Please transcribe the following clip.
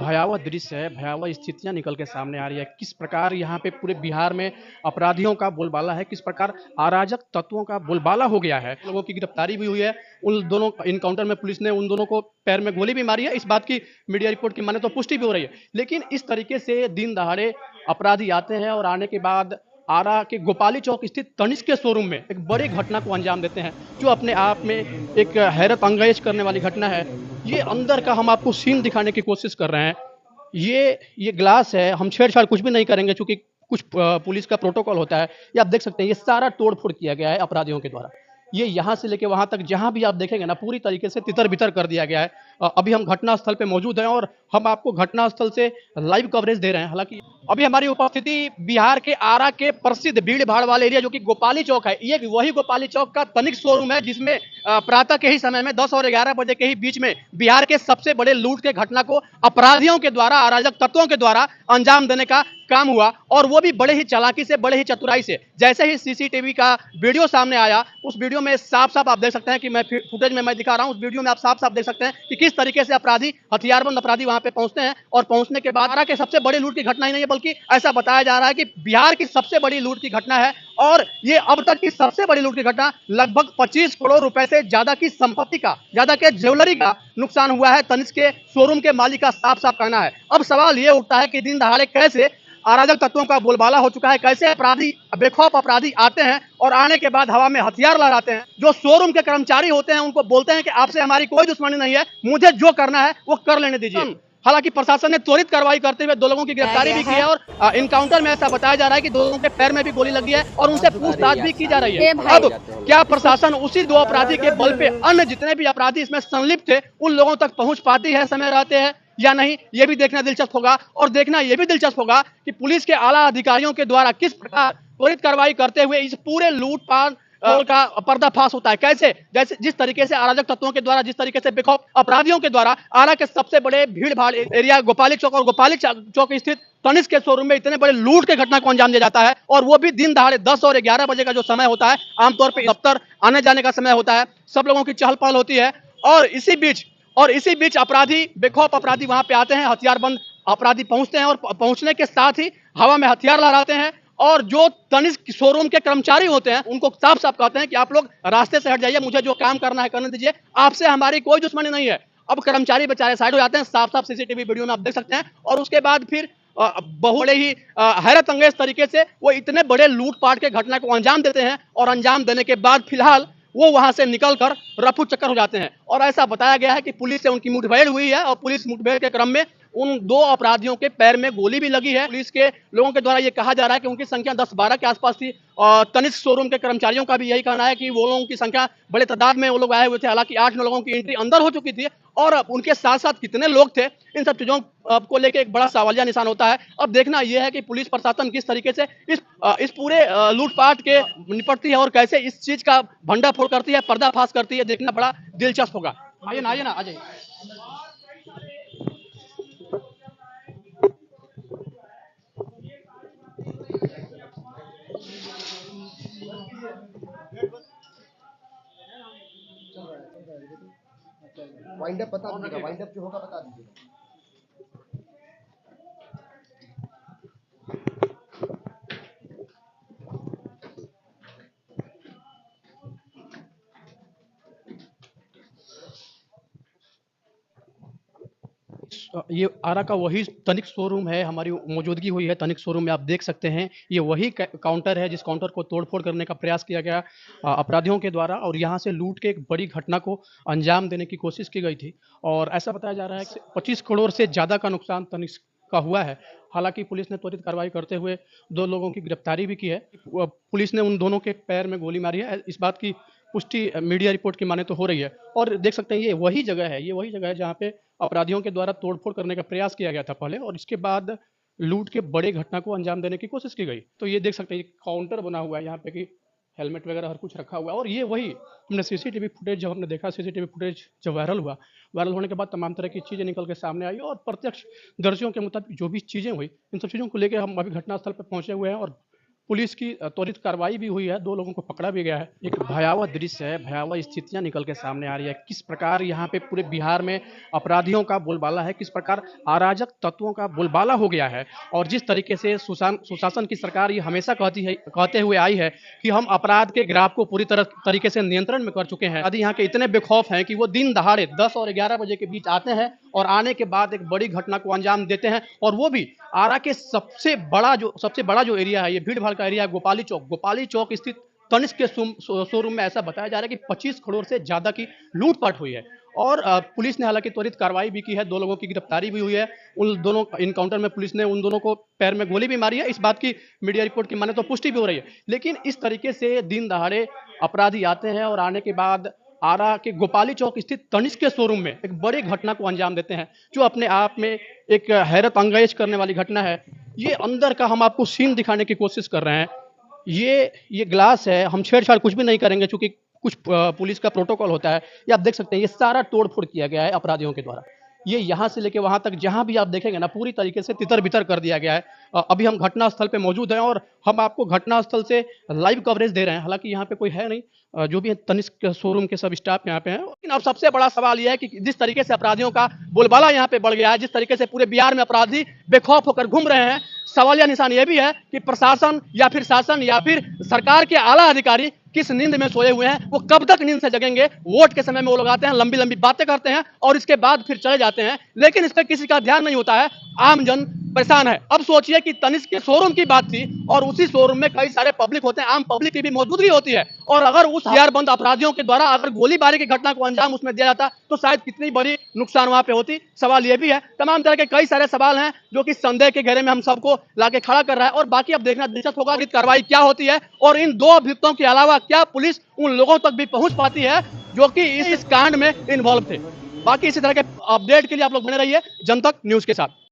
भयावह दृश्य है, भयावह स्थितियाँ निकल के सामने आ रही है। किस प्रकार यहाँ पे पूरे बिहार में अपराधियों का बोलबाला है, किस प्रकार अराजक तत्वों का बोलबाला हो गया है। लोगों की गिरफ्तारी भी हुई है। उन दोनों एनकाउंटर में पुलिस ने उन दोनों को पैर में गोली भी मारी है। इस बात की मीडिया रिपोर्ट की माने तो पुष्टि भी हो रही है। लेकिन इस तरीके से दिन दहाड़े अपराधी आते हैं और आने के बाद आरा के गोपाली चौक स्थित तनिष्क के शोरूम में एक बड़ी घटना को अंजाम देते हैं, जो अपने आप में एक हैरत अंगेज करने वाली घटना है। ये अंदर का हम आपको सीन दिखाने की कोशिश कर रहे हैं। ये ग्लास है, हम छेड़छाड़ कुछ भी नहीं करेंगे चूंकि कुछ पुलिस का प्रोटोकॉल होता है। ये आप देख सकते हैं, ये सारा तोड़-फोड़ किया गया है अपराधियों के द्वारा। ये यहाँ से लेके वहाँ तक जहाँ भी आप देखेंगे ना, पूरी तरीके से तितर-बितर कर दिया गया है। अभी हम घटनास्थल पे मौजूद हैं और हम आपको घटनास्थल से लाइव कवरेज दे रहे हैं। हालाँकि अभी हमारी उपस्थिति बिहार के आरा के प्रसिद्ध भीड़-भाड़ वाले एरिया जो कि गोपाली चौक है। ये वही गोपाली चौक का तनिष्क शोरूम है जिसमें प्रातः के ही समय में 10 और 11 बजे के ही बीच में बिहार के सबसे बड़े लूट के घटना को अपराधियों के द्वारा, अराजक तत्वों के द्वारा अंजाम देने का काम हुआ, और वो भी बड़े ही चालाकी से, बड़े ही चतुराई से। जैसे ही सीसीटीवी का वीडियो सामने आया, उस वीडियो में साफ-साफ आप देख सकते हैं कि मैं फुटेज में मैं दिखा रहा हूं, उस वीडियो में आप साफ-साफ देख सकते हैं कि किस तरीके से अपराधी, हथियारबंद अपराधी वहां पे पहुंचते हैं, और पहुंचने के बाद आरा के सबसे बड़ी लूट की घटना ही नहीं है, बल्कि ऐसा बताया जा रहा है कि बिहार की सबसे बड़ी लूट की घटना है। और ये अब तक की सबसे बड़ी लूट की घटना, लगभग 25 करोड़ रुपए से ज्यादा की संपत्ति का, ज्यादा के ज्वेलरी का नुकसान हुआ है, तनिष्क के शोरूम के मालिक का साफ-साफ कहना है। अब सवाल ये उठता है कि दिन दहाड़े कैसे अराजक तत्वों का बोलबाला हो चुका है, कैसे अपराधी, बेखौफ अपराधी आते हैं और आने के बाद हवा में हथियार लहराते हैं। जो शोरूम के कर्मचारी होते हैं उनको बोलते हैं कि आपसे हमारी कोई दुश्मनी नहीं है, मुझे जो करना है वो कर लेने दीजिए। हालांकि प्रशासन ने त्वरित कार्रवाई करते हुए 2 लोगों की गिरफ्तारी भी की है, और इनकाउंटर में ऐसा बताया जा रहा है कि 2 लोगों के पैर में भी गोली लगी है और उनसे पूछताछ भी की जा रही है। अब क्या प्रशासन उसी 2 अपराधी के बल पे अन्य जितने भी अपराधी इसमें संलिप्त थे उन लोगों तक पहुंच पाती है समय रहते हैं या नहीं, ये भी देखना दिलचस्प होगा। और देखना ये भी दिलचस्प होगा कि पुलिस के आला अधिकारियों के द्वारा किस प्रकार त्वरित कार्रवाई करते हुए इस पूरे लूटपाट का पर्दाफाश होता है। कैसे, जैसे जिस तरीके से अराजक तत्वों के द्वारा, जिस तरीके से बेखौफ अपराधियों के द्वारा आरा के सबसे बड़े भीड़-भाड़ एरिया गोपाली चौक और गोपाली चौक स्थित तनिष्क के शोरूम में इतने बड़े लूट के घटना को अंजाम दिया जाता है, और वो भी दिन दहाड़े 10 और 11 बजे का जो समय होता है, आमतौर पर दफ्तर आने जाने का समय होता है, सब लोगों की चहल पहल होती है। और इसी बीच अपराधी, बेखौफ अपराधी वहां पे आते हैं, हथियारबंद अपराधी पहुंचते हैं, और पहुंचने के साथ ही हवा में हथियार लहराते हैं, और जो तनिष्क शोरूम के कर्मचारी होते हैं उनको साफ साफ कहते हैं कि आप लोग रास्ते से हट जाइए, मुझे जो काम करना है करने दीजिए, आपसे हमारी कोई दुश्मनी नहीं है। अब कर्मचारी बेचारे साइड हो जाते हैं, साफ साफ सीसीटीवी वीडियो में आप देख सकते हैं। और उसके बाद फिर बहुत बड़े ही हैरत अंगेज तरीके से वो इतने बड़े लूटपाट के घटना को अंजाम देते हैं, और अंजाम देने के बाद फिलहाल वो वहां से निकलकर रफू चक्कर हो जाते हैं। और ऐसा बताया गया है कि पुलिस से उनकी मुठभेड़ हुई है, और पुलिस मुठभेड़ के क्रम में उन 2 अपराधियों के पैर में गोली भी लगी है। पुलिस के लोगों के द्वारा ये कहा जा रहा है कि उनकी संख्या 10-12 के आसपास थी, और तनिष्क शोरूम के कर्मचारियों का भी यही कहना है कि वो लोगों की संख्या बड़े तादाद में वो लोग आए हुए थे। हालांकि 8-9 लोगों की एंट्री अंदर हो चुकी थी, और उनके साथ साथ कितने लोग थे, इन सब चीजों को लेकर एक बड़ा सवालिया निशान होता है। अब देखना यह है कि पुलिस प्रशासन किस तरीके से इस पूरे लूटपाट के निपटती है, और कैसे इस चीज का भंडाफोड़ करती है, पर्दाफाश करती है, देखना बड़ा दिलचस्प होगा। आइए ना आ जाइए। वाइंड अप बता दीजिएगा, वाइंड अप जो होगा बता दीजिएगा। ये आरा का वही तनिष्क शोरूम है, हमारी मौजूदगी हुई है तनिष्क शोरूम में, आप देख सकते हैं। ये वही काउंटर है जिस काउंटर को तोड़फोड़ करने का प्रयास किया गया अपराधियों के द्वारा, और यहाँ से लूट के एक बड़ी घटना को अंजाम देने की कोशिश की गई थी। और ऐसा बताया जा रहा है कि 25 करोड़ से ज़्यादा का नुकसान तनिष्क का हुआ है। हालांकि पुलिस ने त्वरित कार्रवाई करते हुए 2 लोगों की गिरफ्तारी भी की है। पुलिस ने उन दोनों के पैर में गोली मारी है, इस बात की पुष्टि मीडिया रिपोर्ट की माने तो हो रही है। और देख सकते हैं ये वही जगह है जहाँ पे अपराधियों के द्वारा तोड़फोड़ करने का प्रयास किया गया था पहले, और इसके बाद लूट के बड़े घटना को अंजाम देने की कोशिश की गई। तो ये देख सकते हैं, ये काउंटर बना हुआ है यहाँ पे कि हेलमेट वगैरह हर कुछ रखा हुआ है। और ये वही हमने सीसीटीवी फुटेज जब हमने देखा, सीसीटीवी फुटेज जब वायरल होने के बाद तमाम तरह की चीज़ें निकल के सामने आई, और प्रत्यक्ष दर्शियों के मुताबिक जो भी चीज़ें हुई, इन सब चीज़ों को लेकर हम अभी घटनास्थल पर पहुंचे हुए हैं, और पुलिस की त्वरित कार्रवाई भी हुई है, 2 लोगों को पकड़ा भी गया है। एक भयावह दृश्य है, भयावह स्थितियाँ निकल के सामने आ रही है। किस प्रकार यहाँ पे पूरे बिहार में अपराधियों का बोलबाला है, किस प्रकार अराजक तत्वों का बोलबाला हो गया है और जिस तरीके से सुशासन की सरकार ये हमेशा कहते हुए आई है कि हम अपराध के ग्राफ को पूरी तरीके से नियंत्रण में कर चुके हैं। अपराधी यहाँ के इतने बेखौफ हैं कि वो दिन दहाड़े 10 और 11 बजे के बीच आते हैं और आने के बाद एक बड़ी घटना को अंजाम देते हैं और वो भी आरा के सबसे बड़ा जो एरिया है, ये भीड़-भाड़ का एरिया है, गोपाली चौक स्थित तनिष्क के शोरूम में ऐसा बताया जा रहा है कि 25 करोड़ से ज़्यादा की लूट-पाट हुई है और पुलिस ने हालाँकि त्वरित कार्रवाई भी की है, 2 लोगों की गिरफ्तारी भी हुई है। उन दोनों एनकाउंटर में पुलिस ने उन दोनों को पैर में गोली भी मारी है। इस बात की मीडिया रिपोर्ट की माने तो पुष्टि भी हो रही है। लेकिन इस तरीके से दिन दहाड़े अपराधी आते हैं और आने के बाद आरा के गोपाली चौक स्थित तनिष्क के शोरूम में एक बड़ी घटना को अंजाम देते हैं, जो अपने आप में एक हैरत अंगेज करने वाली घटना है। ये अंदर का हम आपको सीन दिखाने की कोशिश कर रहे हैं। ये ग्लास है, हम छेड़-छाड़ कुछ भी नहीं करेंगे चूँकि कुछ पुलिस का प्रोटोकॉल होता है। ये आप देख सकते हैं, ये सारा तोड़-फोड़ किया गया है अपराधियों के द्वारा। ये यहाँ से लेके वहाँ तक जहाँ भी आप देखेंगे ना, पूरी तरीके से तितर-बितर कर दिया गया है। अभी हम घटनास्थल पे मौजूद हैं और हम आपको घटनास्थल से लाइव कवरेज दे रहे हैं। हालाँकि यहाँ पे कोई है नहीं, जो भी है तनिष्क शोरूम के सब स्टाफ यहाँ पे हैं। लेकिन अब सबसे बड़ा सवाल ये है कि जिस तरीके से अपराधियों का बोलबाला यहाँ पे बढ़ गया है, जिस तरीके से पूरे बिहार में अपराधी बेखौफ होकर घूम रहे हैं, सवालिया निशान ये भी है कि प्रशासन या फिर शासन या फिर सरकार के आला अधिकारी किस नींद में सोए हुए हैं, वो कब तक नींद से जगेंगे। वोट के समय में वो लोग आते हैं, लंबी लंबी बातें करते हैं और इसके बाद फिर चले जाते हैं, लेकिन इस पर किसी का ध्यान नहीं होता है। आम जन परेशान है। अब सोचिए कि तनिष्क के शोरूम की बात थी और उसी शोरूम में कई सारे पब्लिक होते हैं, आम पब्लिक की भी मौजूदगी होती है और अगर उस हथियारबंद अपराधियों के द्वारा अगर गोलीबारी की घटना को अंजाम उसमें दिया जाता तो शायद कितनी बड़ी नुकसान वहां पे होती। सवाल ये भी है, तमाम तरह के कई सारे सवाल हैं जो कि संदेह के घेरे में हम सबको लाके खड़ा कर रहा है और बाकी अब देखना दिलचस्प होगा कि कार्रवाई क्या होती है और इन 2 अभियुक्तों के अलावा क्या पुलिस उन लोगों तक भी पहुंच पाती है जो कि इस कांड में इन्वॉल्व थे। बाकी इसी तरह के अपडेट के लिए आप लोग बने रहिए जनतक न्यूज के साथ।